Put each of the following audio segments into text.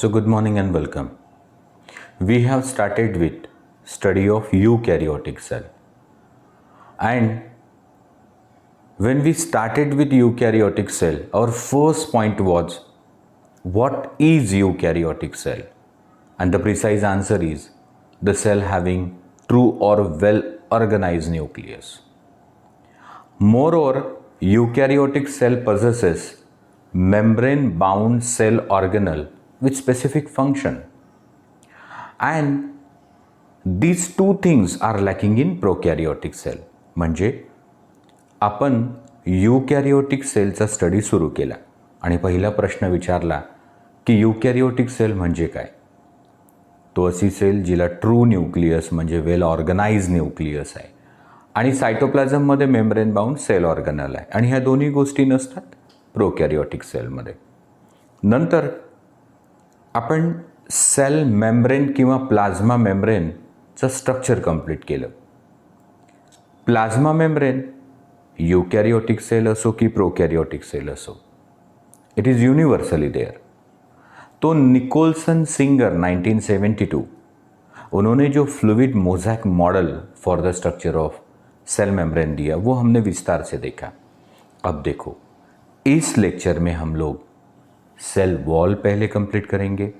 So good morning and welcome. We have started with study of eukaryotic cell. And when we started with eukaryotic cell, our first point was what is eukaryotic cell? And the precise answer is the cell having true or well organized nucleus. Moreover, eukaryotic cell possesses membrane bound cell organelle with specific function. And these two things are lacking in prokaryotic cell. म्हणजे आपण युकॅरियोटिक सेलचा study सुरू केला आणि पहिला प्रश्न विचारला की युकॅरियोटिक cell म्हणजे काय. तो अशी सेल जिला ट्रू न्यूक्लियस म्हणजे वेल ऑर्गनाइज न्यूक्लियस आहे आणि सायटोप्लाझममध्ये मेम्ब्रेन बाउंड सेल ऑर्गनल आहे आणि ह्या दोन्ही गोष्टी नसतात प्रोकॅरियोटिक सेलमध्ये. नंतर आपण सेल मेम्ब्रेन किंवा प्लाझ्मा मेम्ब्रेनचं स्ट्रक्चर कंप्लीट केलं. प्लाझ्मा मेम्ब्रेन युकॅरियोटिक सेल असो की प्रोकॅरियोटिक सेल असो, इट इज युनिवर्सली देयर. तो निकोलसन सिंगर 1972 उन्होंने जो fluid mosaic model for the structure of cell membrane दिया वो हमने विस्तार से देखा. अब देखो, इस लेक्चर में हम लोग सेल वॉल पहले कंप्लीट करेंगे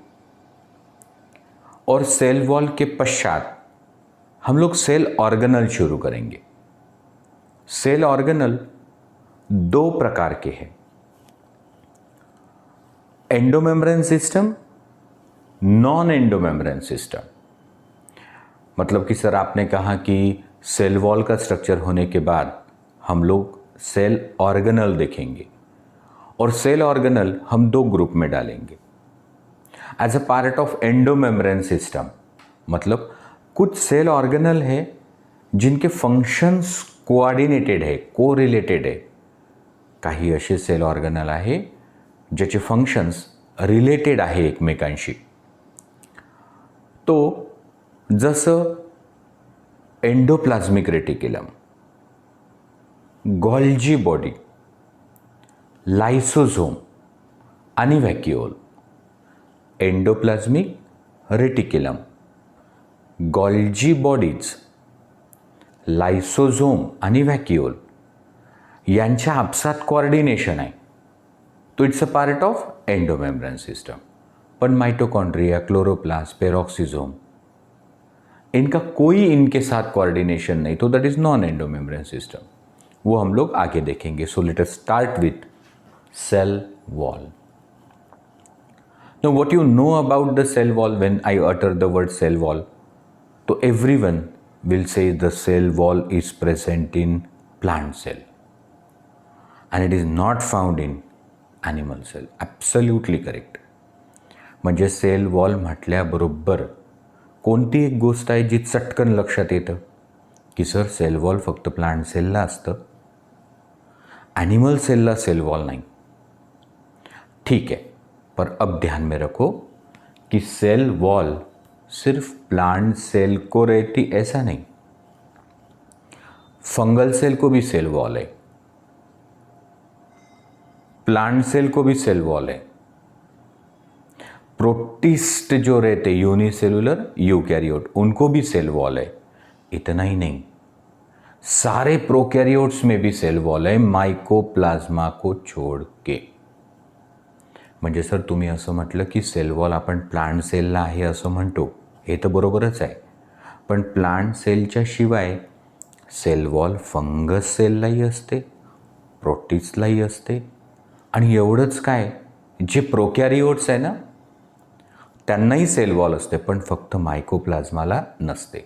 और सेल वॉल के पश्चात हम लोग सेल ऑर्गेनल शुरू करेंगे. सेल ऑर्गेनल दो प्रकार के हैं, endomembrane system, non endomembrane system. मतलब कि सर आपने कहा कि सेल वॉल का स्ट्रक्चर होने के बाद हम लोग सेल ऑर्गेनल देखेंगे और सेल ऑर्गेनल हम दो ग्रुप में डालेंगे. As a part of endomembrane system मतलब कुछ सेल ऑर्गेनल है जिनके फंक्शन्स कोऑर्डिनेटेड है, कोरिलेटेड आहे. काही असे सेल ऑर्गेनल आहे ज्याचे फंक्शन्स रिलेटेड आहे एकमेकांशी. तो जसं endoplasmic reticulum, Golgi body, lysosome आणि vacuole. Endoplasmic reticulum, Golgi bodies, lysosome आणि व्हॅक्युओल यांच्या आपसात कोऑर्डिनेशन आहे. तो it's a part of endomembrane system. पण माइटोकॉन्ड्रिया, क्लोरोप्लास्ट, पेरोक्सिसोम इनका कोई इनके साथ कोऑर्डिनेशन नहीं, तो that is non endomembrane system. वो हम लोग आगे देखेंगे. So let us start with cell wall. Now what you know about the cell wall when I utter the word cell wall? So everyone will say the cell wall is present in plant cell and it is not found in animal cell. Absolutely correct. म्हणजे cell wall म्हटल्याबरोबर कोणती एक गोष्ट आहे जी चटकन लक्षात येतं की sir cell wall फक्त प्लांट सेलला असतं, ॲनिमल सेलला सेल वॉल नाही. ठीक है, पर अब ध्यान में रखो कि सेल वॉल सिर्फ प्लांट सेल को रहती ऐसा नहीं. फंगल सेल को भी सेल वॉल है, प्लांट सेल को भी सेल वॉल है. प्रोटिस्ट जो रहते यूनिसेलुलर यूकैरियोट उनको भी सेल वॉल है. इतना ही नहीं, सारे प्रोकैरियोट्स में भी सेल वॉल है माइकोप्लाज्मा को छोड़ के. म्हणजे सर तुम्ही असं म्हटलं की सेल वॉल आपण प्लांट सेलला आहे असं म्हणतो, हे तर बरोबरच आहे. पण प्लांट सेलच्या शिवाय सेल वॉल फंगस सेललाही असते, प्रोटिस्टलाही असते आणि एवढंच काय, जे प्रोकॅरियोट्स आहे ना त्यांनाही सेल वॉल असते, पण फक्त माइकोप्लाज्माला नसते.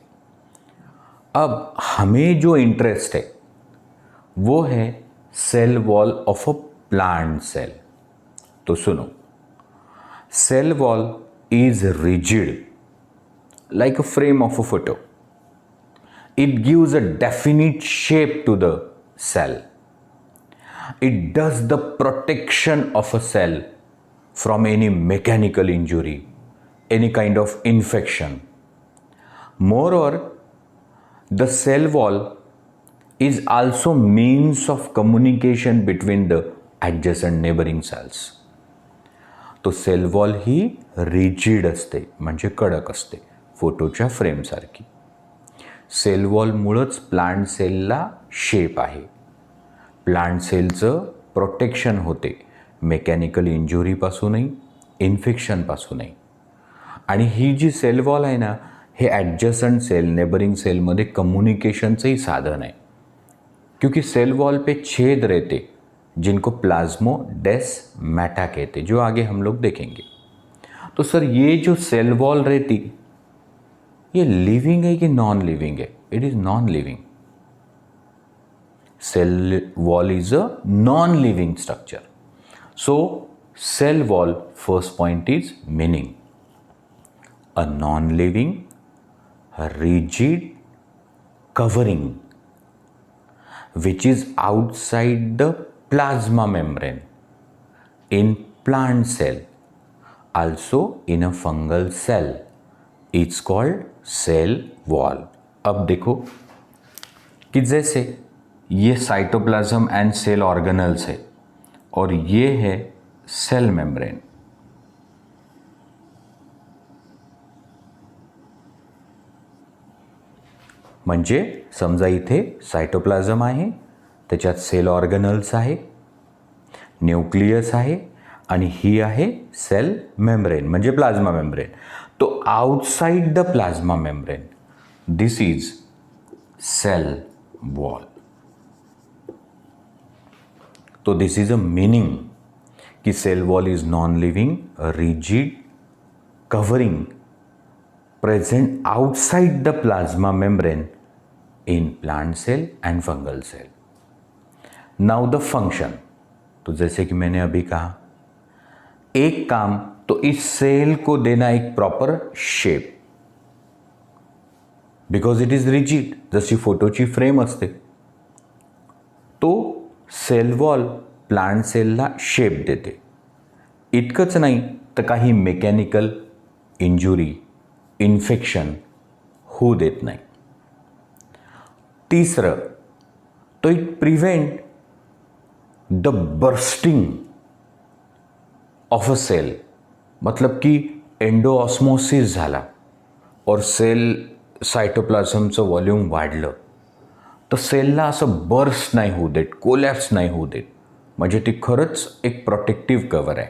अब हमें जो इंटरेस्ट है वो है cell wall of a plant cell. तो सुनो, cell wall is rigid like a frame of a photo. It gives a definite shape to the cell. It does the protection of a cell from any mechanical injury, any kind of infection. Moreover, the cell wall is also means of communication between the adjacent neighboring cells. तो cell wall ही rigid असते, म्हणजे कडक असते, फोटोच्या फ्रेमसारखी. Cell वॉलमुळंच plant सेलला shape आहे. Plant सेलचं protection होते mechanical इंजुरीपासूनही, इन्फेक्शनपासूनही. आणि ही जी cell wall आहे ना, हे ॲडजसंट सेल, नेबरिंग सेलमध्ये कम्युनिकेशनचं ही साधन है, क्योंकि सेल वॉल पे छेद रहते जिनको प्लाज्मोडेस्माटा कहते, जो आगे हम लोग देखेंगे. तो सर ये जो सेल वॉल रहती, ये लिविंग है कि नॉन लिविंग है? It is non living. Cell wall is a non living structure. So cell wall, first point is meaning, a non living rigid covering which is outside the plasma membrane in plant cell, also in a fungal cell. It's called cell wall. अब देखो कि जैसे ये cytoplasm and cell organelles है और ये है cell membrane. म्हणजे समजा इथे सायटोप्लाझम आहे, त्याच्यात सेल ऑर्गनल्स आहे, न्यूक्लियस आहे आणि ही आहे सेल मेम्ब्रेन म्हणजे प्लाझ्मा मेम्ब्रेन. तो outside the plasma membrane this is cell wall. तो दिस इज अ मीनिंग की cell wall is non living, rigid covering present outside the plasma membrane in plant cell and fungal cell. Now the function. तो जैसे कि मैंने अभी कहा, एक काम तो इस सेल को देना एक proper shape, because it is rigid, जशी फोटोची फ्रेम असते. तो सेल वॉल प्लांट सेलला शेप देते. इतकंच नाही तर काही मेकॅनिकल इंजुरी, इन्फेक्शन होऊ देत नाही. तिसरं, तो it prevent the bursting of a cell. मतलब की एंडोऑस्मोसिस झाला और सेल सायटोप्लाझमचं व्हॉल्यूम वाढलं तर सेलला असं बर्स्ट नाही होऊ देत, कोलॅप्स नाही होऊ देत. म्हणजे ती खरंच एक प्रोटेक्टिव कवर आहे.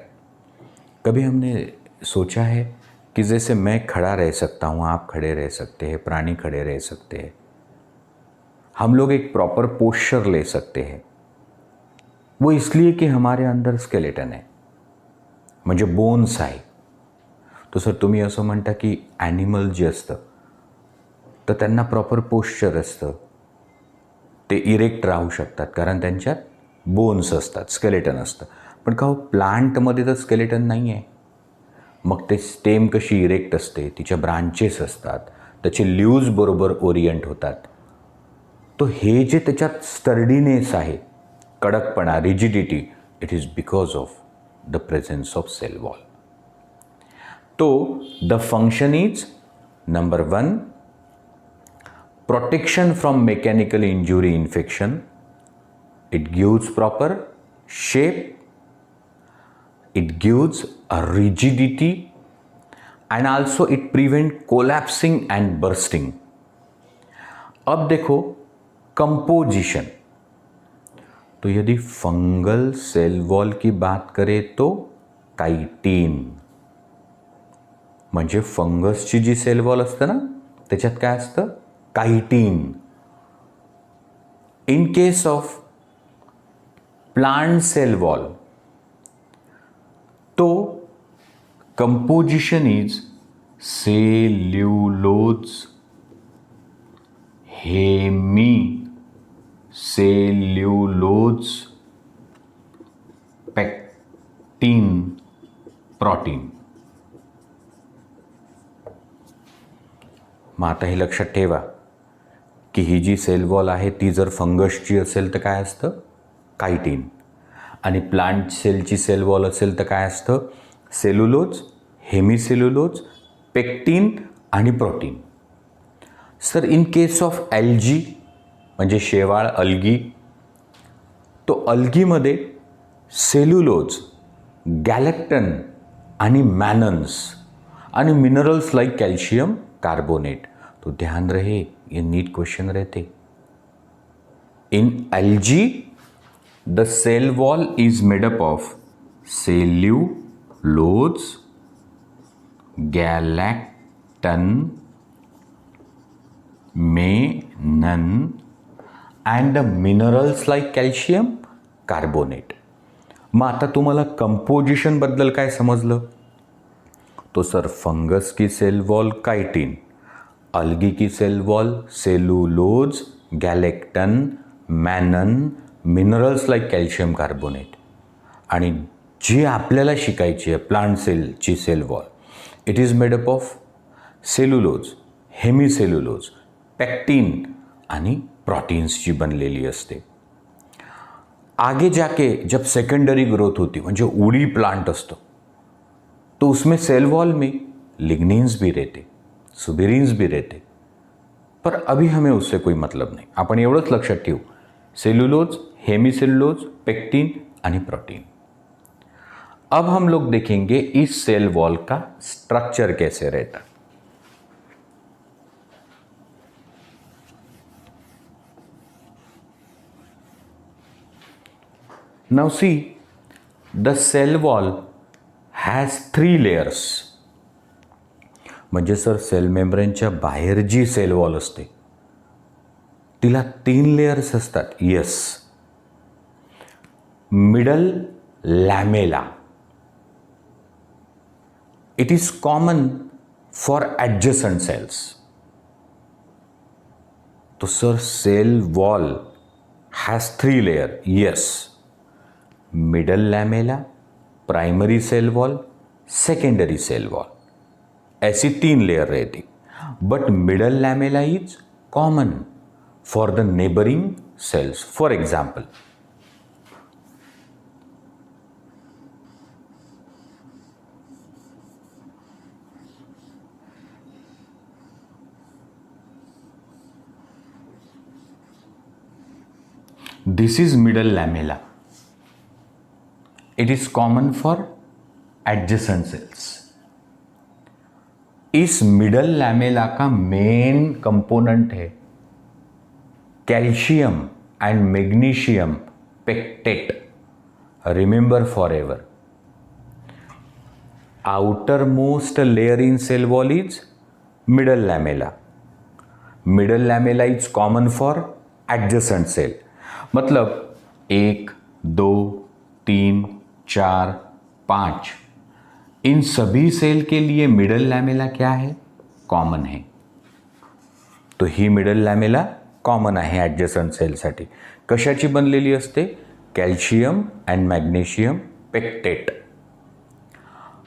कभी हमने सोचा है कि जैसे मैं खड़ा रह सकता हूँ, आप खड़े रह सकते हैं, प्राणी खड़े रह सकते हैं, हम लोग एक प्रॉपर पोस्चर ले सकते हैं. वो इसलिए कि हमारे अंदर स्केलेटन है, म्हणजे बोन्स आहे. तो सर तुम्ही असं म्हणता की ॲनिमल जे असतं तर त्यांना प्रॉपर पोस्चर असतं, ते इरेक्ट राहू शकतात कारण त्यांच्यात बोन्स असतात, स्केलेटन असतं. पण का हो, प्लांटमध्ये तर स्केलेटन नाही आहे. मग ते स्टेम कशी इरेक्ट असते, तिच्या ब्रांचेस असतात, त्याचे ल्यूज बरोबर ओरिएंट होतात. तो हे जे त्याच्यात स्टर्डीनेस आहे, कडकपणा, rigidity, it is because of the presence of cell wall. तो the function is number 1, protection from mechanical injury, infection. It gives proper shape, it gives a rigidity and also it prevent collapsing and bursting. अब देखो composition. तो यदि fungal cell wall की बात करें तो chitin, म्हणजे फंगसची जी सेल वॉल असते ना त्याच्यात काय असतं, chitin. In case of plant cell wall तो composition is cellulose, hemicellulose, pectin, protein. मग आता हे लक्षात ठेवा की ही जी सेल वॉल आहे ती जर फंगसची असेल तर काय असतं, काइटिन. आणि प्लांट सेलची सेल वॉल असेल तर काय असतं, सेल्युलोज, हेमिसेल्युलोज, पेक्टिन आणि protein. Sir in case of algae म्हणजे शेवाळ, अल्गी, तो अल्गीमध्ये सेल्युलोज, गॅलेक्टन आणि मॅनन्स and minerals like calcium carbonate. तो ध्यान रहे, ये नीट क्वेश्चन रहते. In algae, the cell wall is made up of cellulose, galactan, menon and minerals like calcium carbonate. मग आता तुम्हाला कंपोजिशन बद्दल काय समजलं? तो सर फंगस की सेल वॉल काइटिन, अल्गी की cell wall cellulose, galactan, mannan, minerals like calcium carbonate. आणि जी आपल्याला शिकायची आहे प्लांट सेलची cell wall, it is made up of cellulose, hemicellulose, pectin आणि प्रोटीन्सची बनलेली असते. आगे जाके जब सेकेंडरी ग्रोथ होती, म्हणजे उड़ी प्लांट असतो, तो उसमें सेल वॉल में लिग्निन्स भी रहते, सुबिरिन्स भी रहते, पर अभी हमें उससे कोई मतलब नहीं. आपण एवढंच लक्षात ठेवू, सेलुलोज, हेमिसेलुलोज, पेक्टिन आणि प्रोटीन. अब हम लोग देखेंगे इस सेल वॉल का स्ट्रक्चर कैसे रहता. Now see, the cell wall has 3 layers. म्हणजे सर सेल मेम्ब्रेनच्या बाहेर जी सेल वॉल असते तिला 3 लेयर्स असतात. Yes. Middle lamella, it is common for adjacent cells. तो sir cell wall has 3 layer. Yes. Middle lamella, primary cell wall, secondary cell wall, ऐसी 3 layer रहती. But middle lamella is common for the neighbouring cells. For example, this is middle lamella. It is common for adjacent cells. इस middle lamella का main component है calcium and magnesium pectate. Remember forever, outermost layer in cell wall is middle lamella. Middle lamella is common for adjacent cell. मतलब 1, 2, 3, 4, 5, इन सभी cell के लिए middle लॅमेला क्या है? Common है. तो ही मिडल लॅमेला कॉमन आहे ॲडजसंट सेलसाठी. कशाची बनलेली असते? Calcium and magnesium pectate.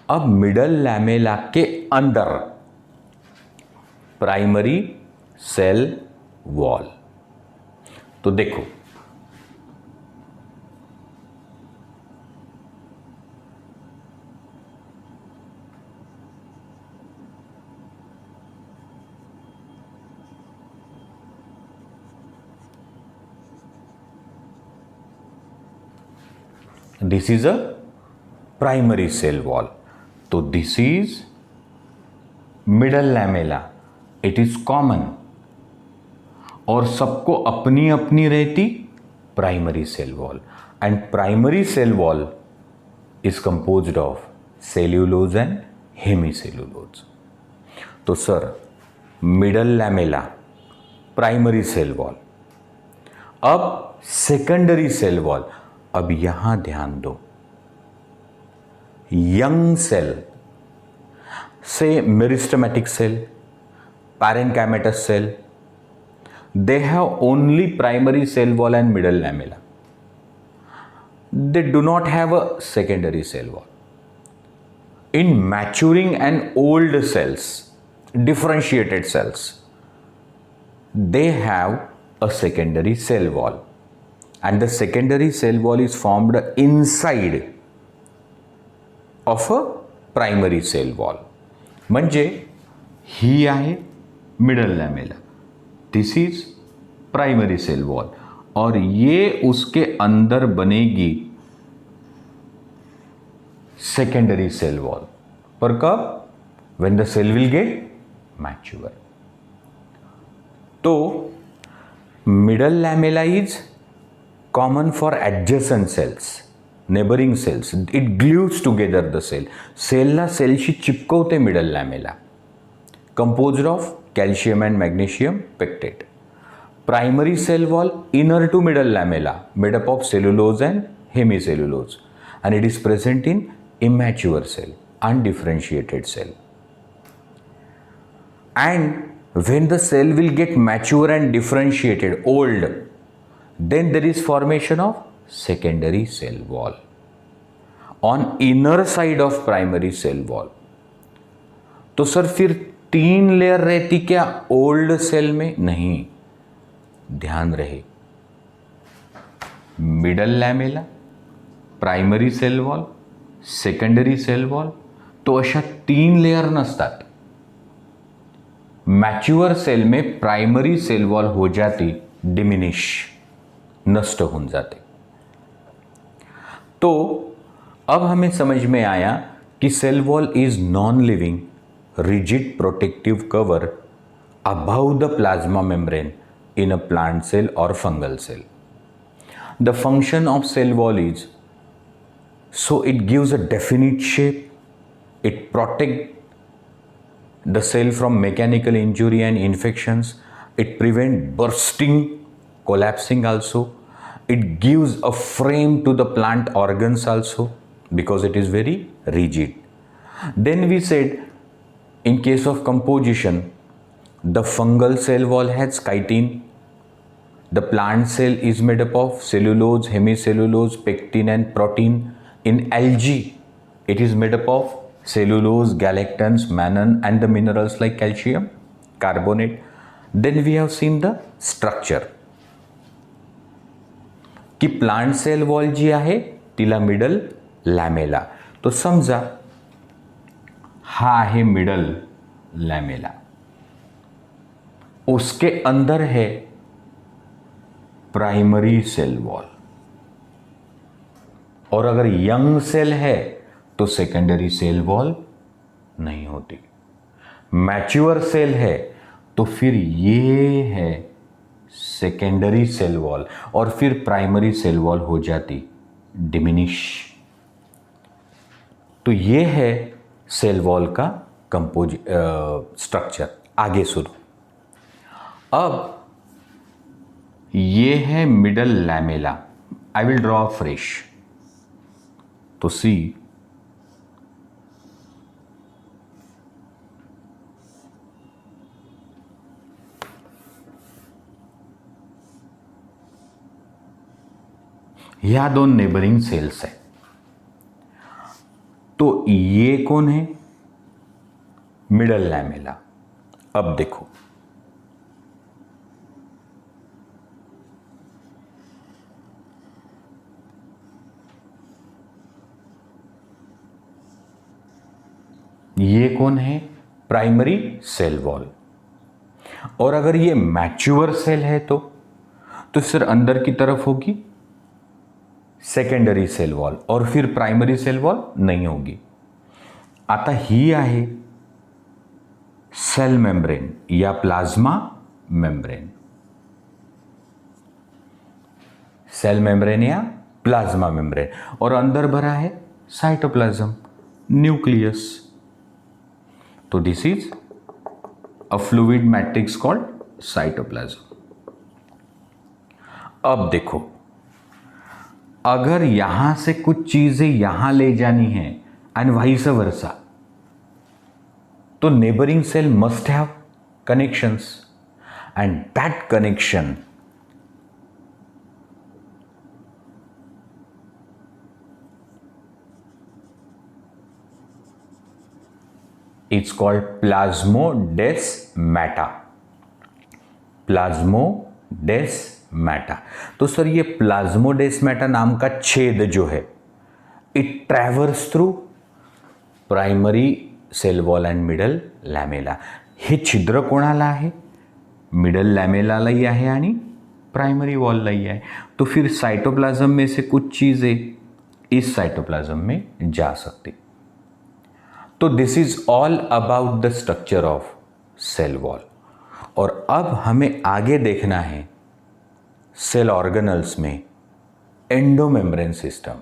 अब मिडल लॅमेला के अंदर प्राइमरी सेल वॉल. तो देखो, this is a primary cell wall. तो this is middle lamella. It is common और सबको अपनी अपनी रहती primary cell wall. And primary cell wall is composed of cellulose and hemicellulose. तो sir middle lamella, primary cell wall. अब secondary cell wall. अब यहां ध्यान दो, यंग सेल से meristematic cell, parenchymatous cell, they have only primary cell wall and middle lamella. They do not have a secondary cell wall. In maturing and old cells, differentiated cells, they have a secondary cell wall. And the secondary cell wall is formed inside of a primary cell wall. म्हणजे ही आहे middle lamella, this is primary cell wall, और ये उसके अंदर बनेगी secondary cell wall. पर कब? when the cell will get mature. So middle lamella is common for adjacent cells, neighboring cells. It glues together the cell. Cell शी चिपकवते middle lamella, composed of calcium and magnesium pectate. Primary cell wall inner to middle lamella, made up of cellulose and hemicellulose, and it is present in immature cell, undifferentiated cell. And when the cell will get mature and differentiated, old, then there is formation of secondary cell wall on inner side of primary cell wall. तो sir फिर 3 layer रहती क्या old cell में? नहीं, ध्यान रहे, middle lamella, primary cell wall, secondary cell wall, तो अशा 3 लेयर नसतात. मॅच्युअर सेल में प्राइमरी सेल वॉल हो जाती डिमिनिश, नष्ट हो जाते. तो अब हमें समझ में आया कि cell wall is non living rigid protective cover about the plasma membrane in a plant cell or fungal cell. The function of cell wall is, so it gives a definite shape, it protects the cell from mechanical injury and infections, it prevents bursting, collapsing also, it gives a frame to the plant organs also because it is very rigid. Then we said in case of composition, the fungal cell wall has chitin. The plant cell is made up of cellulose, hemicellulose, pectin and protein. In algae, it is made up of cellulose, galactans, mannan and the minerals like calcium, carbonate. Then we have seen the structure. की plant cell wall जी आहे तिला middle लॅमेला. तो समजा हा आहे middle लॅमेला, उसके अंदर है प्राइमरी सेल वॉल, और अगर यंग सेल है तो सेकेंडरी सेल वॉल नहीं होती. मैच्योर सेल है तो फिर ये है सेकेंडरी सेल वॉल और फिर प्राइमरी सेल वॉल हो जाती डिमिनिश. तो ये है सेल वॉल का स्ट्रक्चर. आगे सुनो. अब ये है middle lamella. I will draw fresh. तो सी, यह 2 नेबरिंग सेल्स है. तो ये कौन है? Middle lamella. अब देखो, ये कौन है? Primary cell wall. और अगर ये मैच्योर सेल है तो सिर अंदर की तरफ होगी सेकेंडरी सेल वॉल और फिर प्राइमरी सेल वॉल नहीं होगी. आता ही आहे सेल मेम्ब्रेन या प्लाज्मा मेम्ब्रेन. सेल मेम्ब्रेन या प्लाज्मा मेम्ब्रेन, और अंदर भरा है साइटोप्लाज्म, न्यूक्लियस. तो this is a fluid matrix called cytoplasm. अब देखो, अगर यहां से कुछ चीजें यहां ले जानी है एंड वाइस वर्सा, तो neighbouring cell must have connections and that connection it's called plasmodesmata. Plasmodesmata. तो सर ये प्लाज्मोडेस्माटा नाम का छेद जो है, it traverse through primary cell wall and middle lamella. हे छिद्र कोणाला आहे? मिडल लॅमेलालाही आहे आणि प्राइमरी वॉललाही आहे. तो फिर साइटोप्लाज्म में से कुछ चीज़ें इस साइटोप्लाज्म में जा सकती. तो this is all about the structure of cell wall. और अब हमें आगे देखना है सेल ऑर्गेनल्स में एंडोमेम्ब्रेन सिस्टम।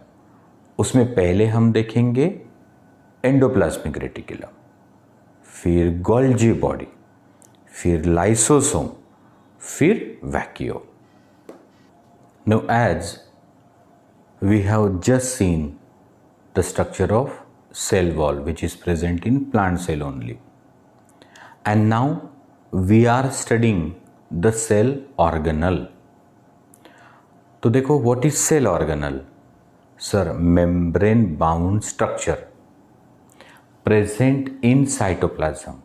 उसमें पहले हम देखेंगे एंडोप्लाज्मिक रेटिकुलम, फिर गोल्जी बॉडी, फिर लाइसोसोम, फिर vacuole. Now as we have just seen the structure of cell wall which is present in plant cell only, and now we are studying the cell organelle. तो देखो, what is cell organelle? Sir, membrane bound structure present in cytoplasm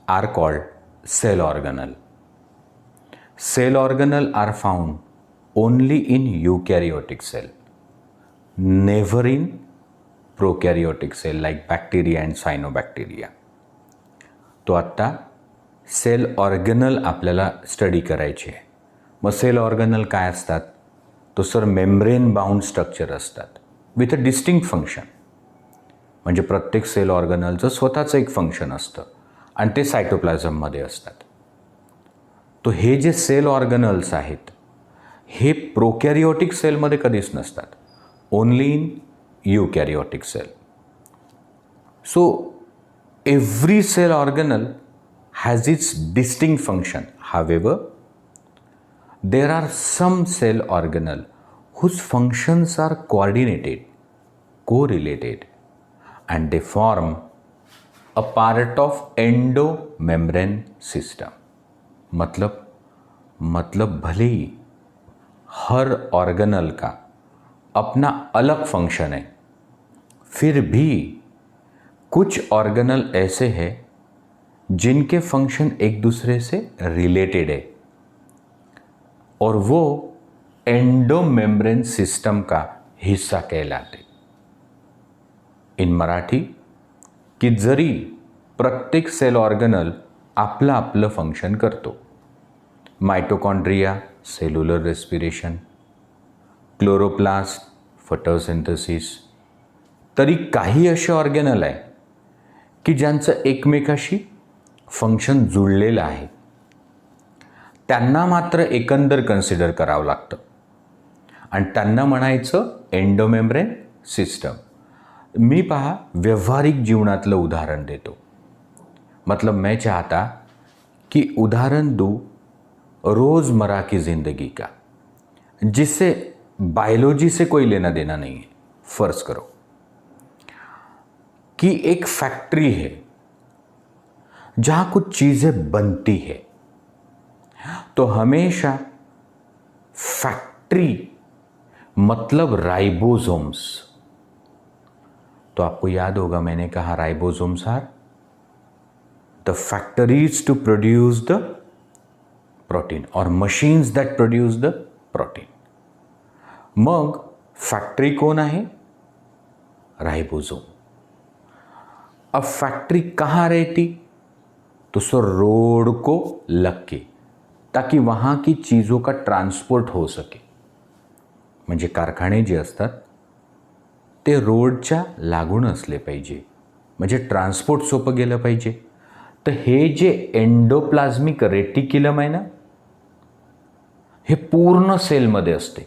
are called cell organelle. Cell organelle are found only in eukaryotic cell, never in prokaryotic cell like bacteria and cyanobacteria. तो आता cell organelle आपल्याला study करायची आहे. मग cell organelle काय असतात? तो sir membrane bound structure असतात with a distinct function. म्हणजे प्रत्येक सेल ऑर्गेनलचं स्वतःचं एक फंक्शन असतं आणि ते सायटोप्लाझममध्ये असतात. तो हे जे सेल ऑर्गेनल्स आहेत हे प्रोकॅरियोटिक सेलमध्ये कधीच नसतात, only in eukaryotic cell. So every cell organelle has its distinct function. However there are some cell organelle whose functions are coordinated, correlated, and they form a part of endomembrane system. मतलब भले ही हर organelle का अपना अलग function है, फिर भी कुछ organelle ऐसे हैं जिनके फंक्शन एक दूसरे से रिलेटेड है और वो एंडोमेम्ब्रेन सिस्टम का हिस्सा कहलाते. इन मराठी की जरी प्रत्येक सेल ऑर्गेनल आपलं आपलं फंक्शन करतो. Mitochondria cellular respiration, chloroplast photosynthesis. तरी काही असे ऑर्गेनल आहे की ज्यांचं एकमेकाशी फंक्शन जुळलेलं आहे. त्यांना मात्र एकंदर कन्सिडर करावं लागतं आणि त्यांना म्हणायचं एंडोमेम्ब्रेन सिस्टम. मी पहा व्यवहारिक जीवनातलं उदाहरण देतो. मतलब मैं चाहता कि उदाहरण दूँ रोज़मर्रा की ज़िंदगी का, जिससे बायोलॉजी से कोई लेना देना नहीं है. फ़र्ज़ करो कि एक फैक्ट्री है जहाँ कुछ चीज़ें बनती है, तो हमेशा फैक्ट्री मतलब राइबोसोम्स. तो आपको याद होगा मैंने कहा ribosomes are the factories to produce the protein और machines that produce the protein. मग फैक्ट्री कौन आहे? राइबोसोम. अब फैक्ट्री कहाँ रहती? तो सर रोड को लग के, ताकि वहाँ की चीज़ों का ट्रान्सपोर्ट हो सके. म्हणजे कारखाने जे असतात ते रोडच्या लागून असले पाहिजे, म्हणजे ट्रान्सपोर्ट सोपं गेलं पाहिजे. तर हे जे एंडोप्लाझ्मिक रेटिक्युलम आहे ना, हे पूर्ण सेलमध्ये असते.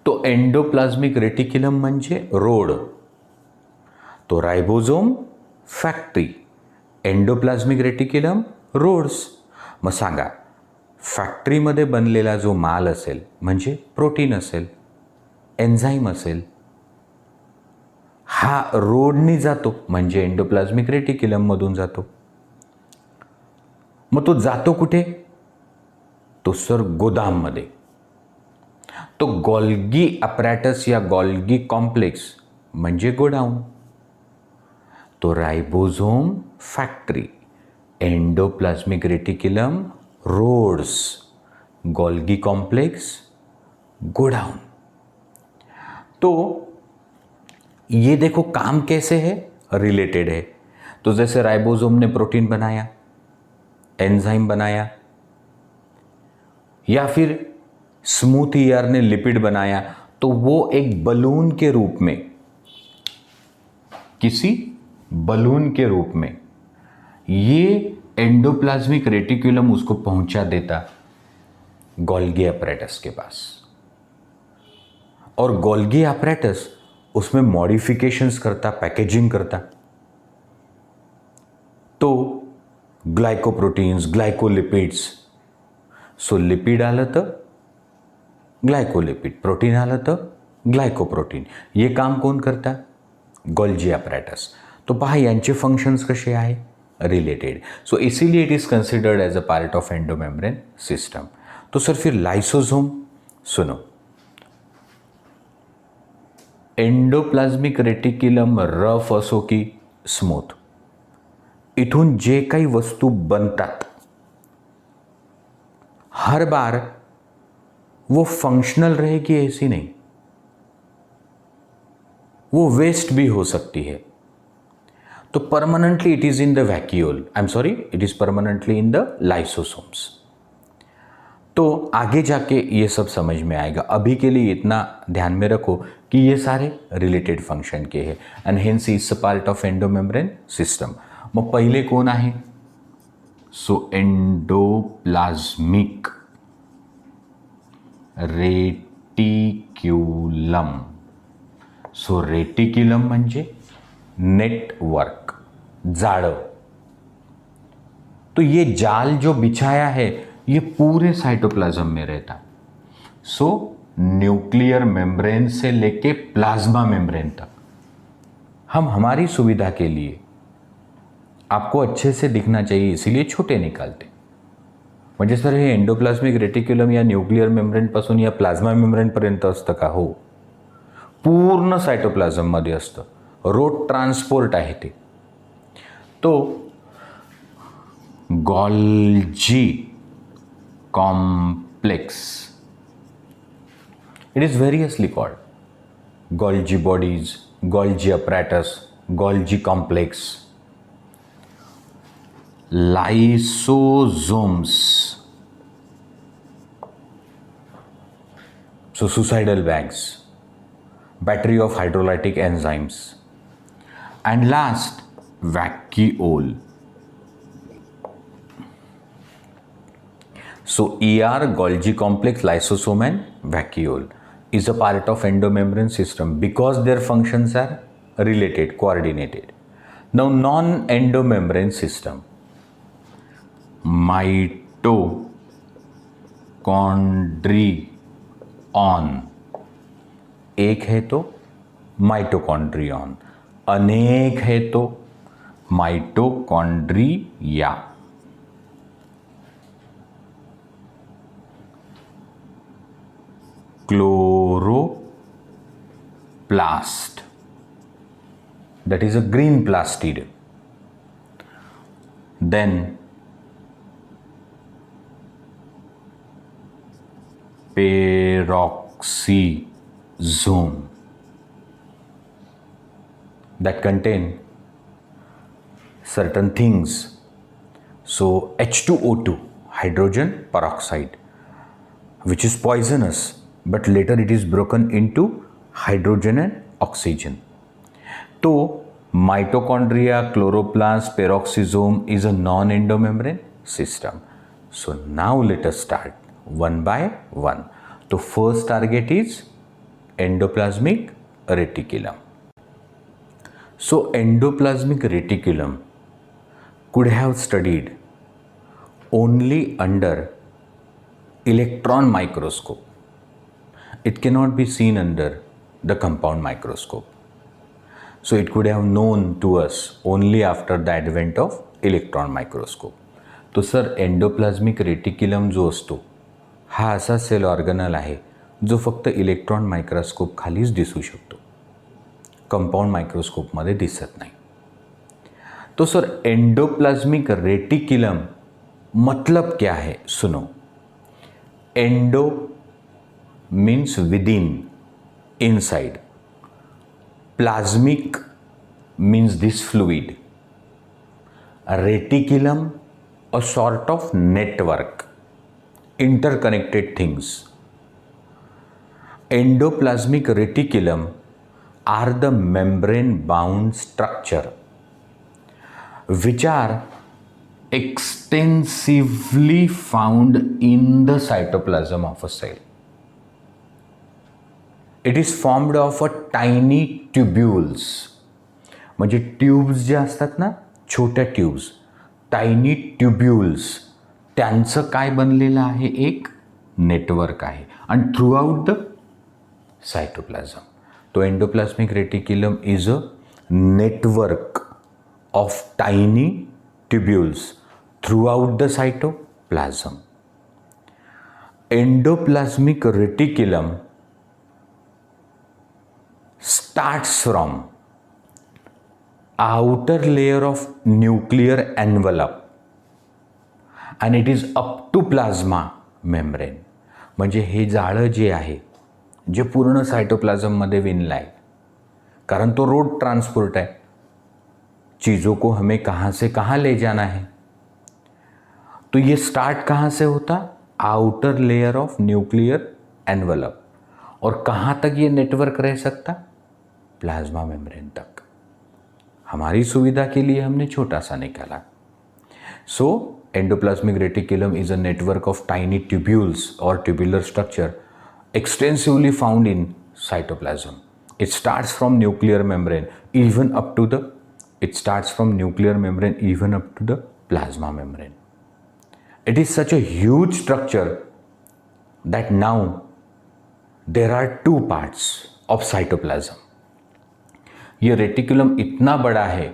तो एंडोप्लाझ्मिक रेटिक्युलम म्हणजे रोड, तो ribosome factory, endoplasmic reticulum roads. मग सांगा, फॅक्टरीमध्ये बनलेला जो माल असेल म्हणजे प्रोटीन असेल, एन्झाईम असेल, हा रोडनी जातो म्हणजे एंडोप्लाझ्मिक रेटिक्युलममधून जातो. मग तो जातो कुठे? तो सर गोदाममध्ये. तो गोल्गी अपॅरेटस या गोल्गी कॉम्प्लेक्स म्हणजे गोडाऊन. तो ribosome factory, endoplasmic reticulum roads, Golgi complex godown. तो ये देखो काम कैसे है, रिलेटेड है. तो जैसे राइबोसोम ने प्रोटीन बनाया, एंजाइम बनाया, या फिर स्मूथ ईआर ने लिपिड बनाया, तो वो एक बलून के रूप में किसी बलून के रूप में, ये एंडोप्लाज्मिक रेटिकुलम उसको पहुंचा देता गोल्गी अपैरेटस के पास, और गोल्गी अपैरेटस उसमें मॉडिफिकेशंस करता, पैकेजिंग करता। तो ग्लाइकोप्रोटीन्स, ग्लाइकोलिपिड्स, सो लिपिड आलं तर ग्लायकोलिपिड, प्रोटीन आलं तर ग्लायकोप्रोटीन, हे काम कोण करता? Golgi apparatus. तो पहा यांचे फंक्शन्स कसे आहे? रिलेटेड. सो इसीलिए it is considered as a part of endomembrane system. तो सर फिर लाइसोसोम, सुनो, एंडोप्लाज्मिक रेटिक्युलम रफ असो की स्मूथ, इथून जे काही वस्तू बनतात हर बार वो फंक्शनल रहेगी ऐसी नहीं, वो वेस्ट भी हो सकती है. तो permanently it is in the vacuole, I am sorry, it is permanently in the lysosomes. तो आगे जाके ये सब समझ में आएगा. अभी के लिए इतना ध्यान में रखो कि ये सारे रिलेटेड फंक्शन के हैं and hence is a part of endomembrane system. मग पहिले कोण आहे? So endoplasmic reticulum. So reticulum म्हणजे नेटवर्क, जाळं. तो ये जाल जो बिछाया है ये पूरे साइटोप्लाज्म में रहता. सो न्यूक्लियर मेम्ब्रेन से लेके प्लाज्मा मेम्ब्रेन तक हम हमारी सुविधा के लिए, आपको अच्छे से दिखना चाहिए इसीलिए छोटे निकालते. म्हणजे सर हे एंडोप्लाज्मिक रेटिक्युलम या न्यूक्लियर मेम्ब्रेनपासून या प्लाझ्मा मेम्ब्रेनपर्यंत असतं का? हो, पूर्ण सायटोप्लाझममध्ये असतं. रोड ट्रान्सपोर्ट आहे ते. तो Golgi complex, it is variously called Golgi bodies, Golgi apparatus, Golgi complex, lysosomes, so suicidal bags, battery of hydrolytic enzymes, and last vacuole. So ER, Golgi complex, lysosome and vacuole is a part of endomembrane system because their functions are related, coordinated. Now non-endomembrane system, mitochondrion. एक है तो mitochondrion, अनेक है तो mitochondria. Chloroplast, that is a green plastid. Then peroxisome that contain certain things. So H2O2, hydrogen peroxide, which is poisonous, but later it is broken into hydrogen and oxygen. तो mitochondria, chloroplast, peroxisome is a non-endomembrane system. So now let us start one by one. तो first target is endoplasmic reticulum. So endoplasmic reticulum could have studied only under electron microscope. It cannot be seen under the compound microscope. So it could have known to us only after the advent of electron microscope. तो sir endoplasmic reticulum जो असतो हा असा cell ऑर्गनल आहे जो फक्त electron microscope खालीच दिसू शकतो, कंपाऊंड मायक्रोस्कोपमध्ये दिसत नाही. तो सर एंडोप्लाज्मिक रेटिक्युलम मतलब क्या है? सुनो, endo means within, inside. Plasmic means this fluid. A reticulum, a sort of network, interconnected things. Endoplasmic reticulum are the membrane bound structure which are extensively found in the cytoplasm of a cell. It is formed of a tiny tubules. म्हणजे tubes जे असतात ना, छोट्या tubes, tiny tubules, त्यांचं काय बनलेलं आहे, एक network आहे. आणि थ्रू आउट द सायटोप्लाझम. तो endoplasmic reticulum is a network of tiny tubules throughout the cytoplasm. Endoplasmic reticulum starts from outer layer of nuclear envelope and it is up to plasma membrane. म्हणजे हे जाळं जे आहे, जे पूर्ण साइटोप्लाज्ममध्ये विणलं आहे, कारण तो road transport है, चीज़ों को हमें कहाँ से कहाँ ले जाना है. तो ये स्टार्ट कहाँ से होता, outer layer of nuclear envelope. और कहाँ तक ये नेटवर्क रह सकता, प्लाज्मा मेम्ब्रेन तक. हमारी सुविधा के लिए हमने छोटा सा निकाला. So endoplasmic reticulum is a network of tiny tubules और tubular structure extensively found in cytoplasm. It starts from nuclear membrane even up to the plasma membrane. It is such a huge structure that now there are two parts of cytoplasm. ये reticulum इतना बड़ा है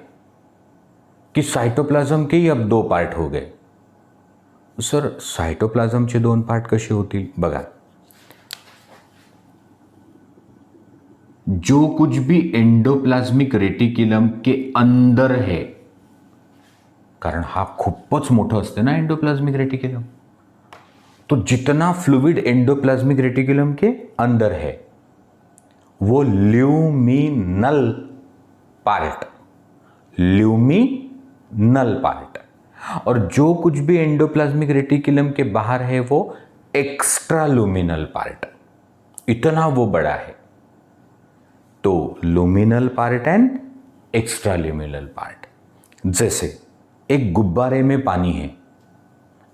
कि साइटोप्लाझम के ही अब दो part हो गए. सर साइटोप्लाझमचे दोन पार्ट कसे होतील, बघा. जो कुछ भी एंडोप्लाज्मिक रेटिक्युलम के अंदर है, कारण हा खूपच मोठं असते ना एंडोप्लाज्मिक रेटिक्युलम, तो जितना फ्लूइड एंडोप्लाज्मिक रेटिक्युलम के अंदर है वो ल्यूमिनल पार्ट, और जो कुछ भी एंडोप्लाज्मिक रेटिक्युलम के बाहर है वो एक्स्ट्रा लुमिनल पार्ट. इतना वो बड़ा है. तो लुमिनल पार्ट एंड एक्स्ट्रा लुमिनल पार्ट. जैसे एक गुब्बारे में पाणी आहे,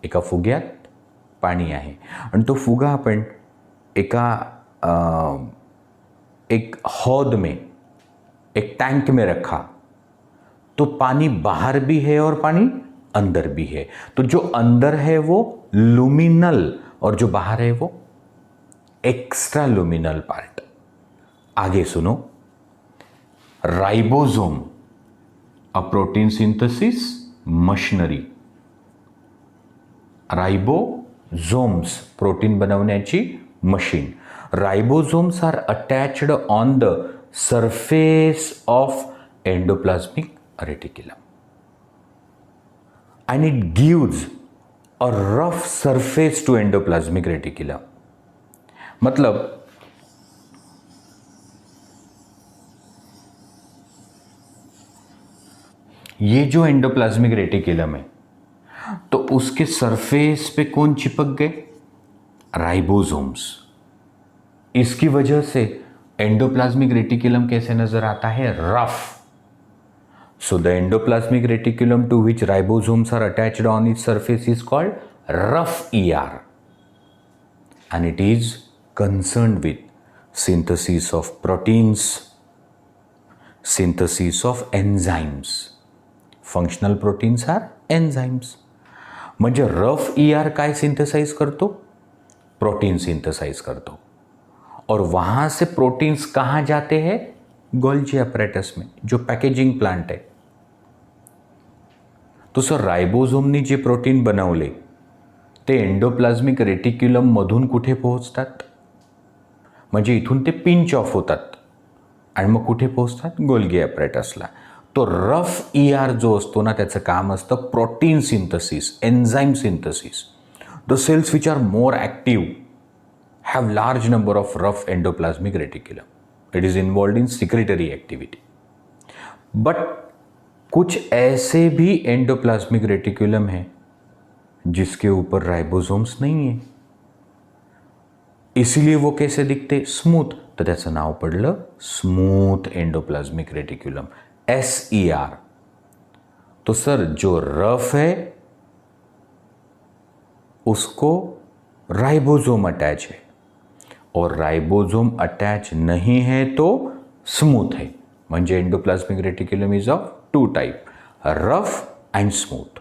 एका फुग्यात पाणी आहे आणि तो फुगा आपण एक हौद में, एक टैंक में रखा, तो पानी बाहर भी है और पानी अंदर भी है. तो जो अंदर है वो लुमिनल और जो बाहर है वो एक्स्ट्रा लुमिनल पार्ट. आगे सुनो. Ribosome, a protein synthesis machinery. Ribosomes, protein बनवण्याची machine. Ribosomes are attached on the surface of endoplasmic reticulum and it gives a rough surface to endoplasmic reticulum. मतलब ये जो एंडोप्लाज्मिक रेटिक्युलम है, तो उसके सरफेस पे कौन चिपक गए, राइबोसोम्स. इसकी वजह से एंडोप्लाज्मिक रेटिक्युलम कैसे नजर आता है, rough. So the endoplasmic reticulum to which ribosomes are attached on its surface is called rough ER and it is concerned with synthesis of proteins, synthesis of enzymes. Functional proteins are enzymes. म्हणजे rough ER काय synthesise करतो, protein synthesise करतो. और वहाँ से proteins कहाँ जाते हैं, गोल्जी अपरेटस में, जो पॅकेजिंग प्लांट आहे. तो सर राइबोसोमनी जे प्रोटीन बनवले ते एंडोप्लाज्मिक रेटिक्युलम मधून कुठे पोहोचतात, म्हणजे इथून ते पिंच ऑफ होतात आणि मग कुठे पोहोचतात, गोल्गी अपरेटसला. तो रफ ER जो असतो ना, त्याचं काम असतं protein synthesis, enzyme synthesis. The cells which are more active have large number of rough endoplasmic reticulum. It is involved in secretory activity. But कुछ ऐसे भी एंडोप्लाज्मिक रेटिक्युलम है जिसके ऊपर राइबोसोम्स नहीं है. इसीलिए वो कैसे दिखते, स्मूथ, तर त्याचं नाव पडलं स्मूथ एंडोप्लाज्मिक रेटिक्युलम, SER. तो सर जो रफ है उसको राइबोसोम अटैच है, और राइबोसोम अटैच नहीं है तो स्मूथ है. म्हणजे endoplasmic reticulum is of two type, rough and smooth.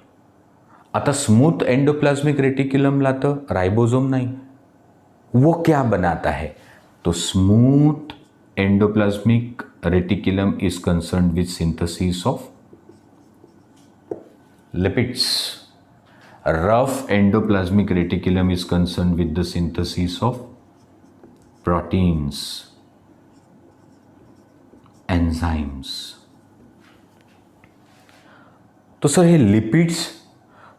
आता स्मूथ एंडोप्लाज्मिक रेटिक्युलमला तर राइबोसोम नहीं, वो क्या बनाता है, तो smooth endoplasmic reticulum is concern with synthesis of lipids. Rough endoplasmic reticulum is concerned with the synthesis of proteins, enzymes. तो सर ये लिपिड्स,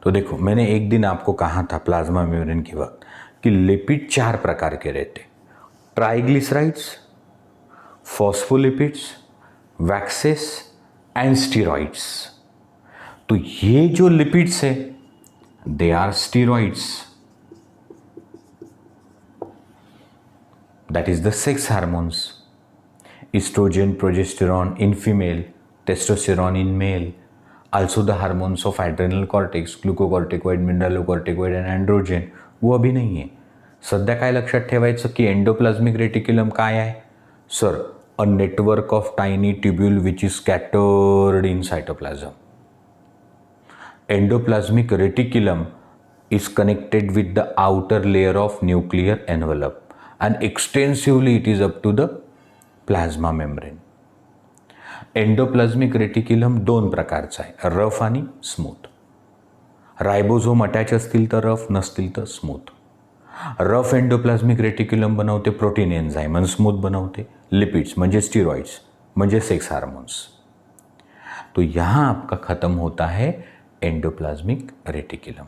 तो देखो मैंने एक दिन आपको कहा था प्लाज्मा मेम्ब्रेन के वक्त कि लिपिड 4 प्रकार के रहते, triglycerides, phospholipids, waxes and steroids. तो ये जो लिपिड्स है they are steroids, that is the sex hormones, estrogen, progesterone in female, testosterone in male, also the hormones of adrenal cortex, glucocorticoid, mineralocorticoid and androgen. वो अभी नहीं आहे. सध्या काय लक्षात ठेवायचं की एंडोप्लाज्मिक रेटिक्युलम काय आहे, sir a network of tiny tubule which is scattered in cytoplasm. Endoplasmic reticulum is connected with the outer layer of nuclear envelope and extensively it is up to the plasma membrane. Endoplasmic reticulum 2 प्रकारचा आहे, rough आणि smooth. Ribosome attach असतील तर rough, नसतील तर smooth. Rough endoplasmic reticulum बनवते protein enzyme आणि smooth बनवते लिपिड्स म्हणजे स्टीरॉइड्स म्हणजे सेक्स हार्मोन्स. तो यहाँ आपका खत्म होता है एंडोप्लाज्मिक रेटिक्युलम.